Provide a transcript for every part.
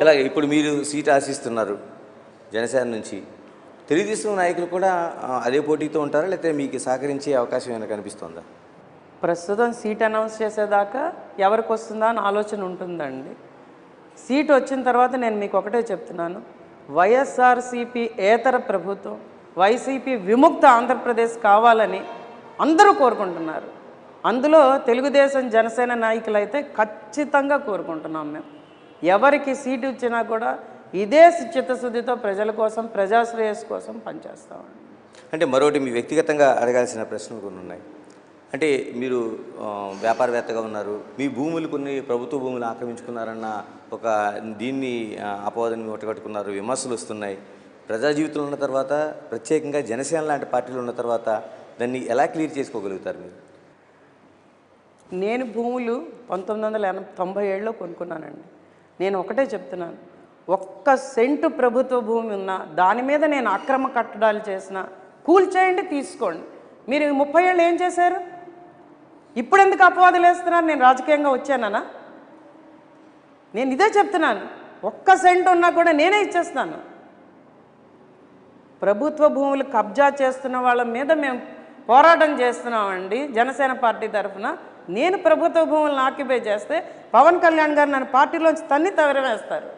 ఇలాగే ఇప్పుడు మీరు సీట్ ఆశిస్తున్నారు జనసేన నుంచి. తెలుగుదేశం నాయకులు కూడా అదే పోటీతో ఉంటారా? లేకపోతే మీకు సహకరించే అవకాశం ఏమైనా కనిపిస్తుందా? ప్రస్తుతం సీట్ అనౌన్స్ చేసేదాకా ఎవరికి వస్తుందా అని ఆలోచన ఉంటుందండి. సీట్ వచ్చిన తర్వాత నేను మీకు ఒకటే చెప్తున్నాను, వైఎస్ఆర్సీపీ ఏతర ప్రభుత్వం, వైసీపీ విముక్త ఆంధ్రప్రదేశ్ కావాలని అందరూ కోరుకుంటున్నారు. అందులో తెలుగుదేశం జనసేన నాయకులైతే ఖచ్చితంగా కోరుకుంటున్నాం. మేము ఎవరికి సీటు ఇచ్చినా కూడా ఇదే చిత్తశుద్ధితో ప్రజల కోసం, ప్రజాశ్రేయస్ కోసం పనిచేస్తామండి. అంటే మరొకటి మీ వ్యక్తిగతంగా అడగాల్సిన ప్రశ్నలు కొన్ని ఉన్నాయి. అంటే మీరు వ్యాపారవేత్తగా ఉన్నారు, మీ భూములు కొన్ని ప్రభుత్వ భూములు ఆక్రమించుకున్నారన్న ఒక దీన్ని అపవాదాన్ని ఒట్టగట్టుకున్నారు, విమర్శలు వస్తున్నాయి. ప్రజా జీవితంలో ఉన్న తర్వాత, ప్రత్యేకంగా జనసేన లాంటి పార్టీలు ఉన్న తర్వాత దాన్ని ఎలా క్లియర్ చేసుకోగలుగుతారు మీరు? నేను భూములు 1997లో కొనుక్కున్నానండి. నేను ఒకటే చెప్తున్నాను, ఒక్క సెంటు ప్రభుత్వ భూమి ఉన్నా దాని మీద నేను అక్రమ కట్టడాలు చేసినా కూల్చేయండి, తీసుకోండి. మీరు 30 ఏళ్ళు ఏం చేశారు? ఇప్పుడు ఎందుకు అపవాదులు వేస్తున్నారు? నేను రాజకీయంగా వచ్చానా? నేను ఇదే చెప్తున్నాను, ఒక్క సెంటు ఉన్నా కూడా నేనే ఇచ్చేస్తాను. ప్రభుత్వ భూములు కబ్జా చేస్తున్న వాళ్ళ మీద మేము పోరాటం చేస్తున్నామండి జనసేన పార్టీ తరఫున. నేను ప్రభుత్వ భూములను ఆక్యుపై చేస్తే పవన్ కళ్యాణ్ గారు నన్ను పార్టీలోంచి తన్ని తవరవేస్తారు.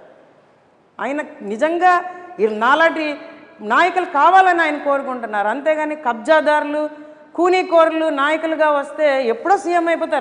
ఆయన నిజంగా నాలాంటి నాయకులు కావాలని ఆయన కోరుకుంటున్నారు. అంతేగాని కబ్జాదారులు, కూనీకోరులు నాయకులుగా వస్తే ఎప్పుడో సీఎం అయిపోతారు.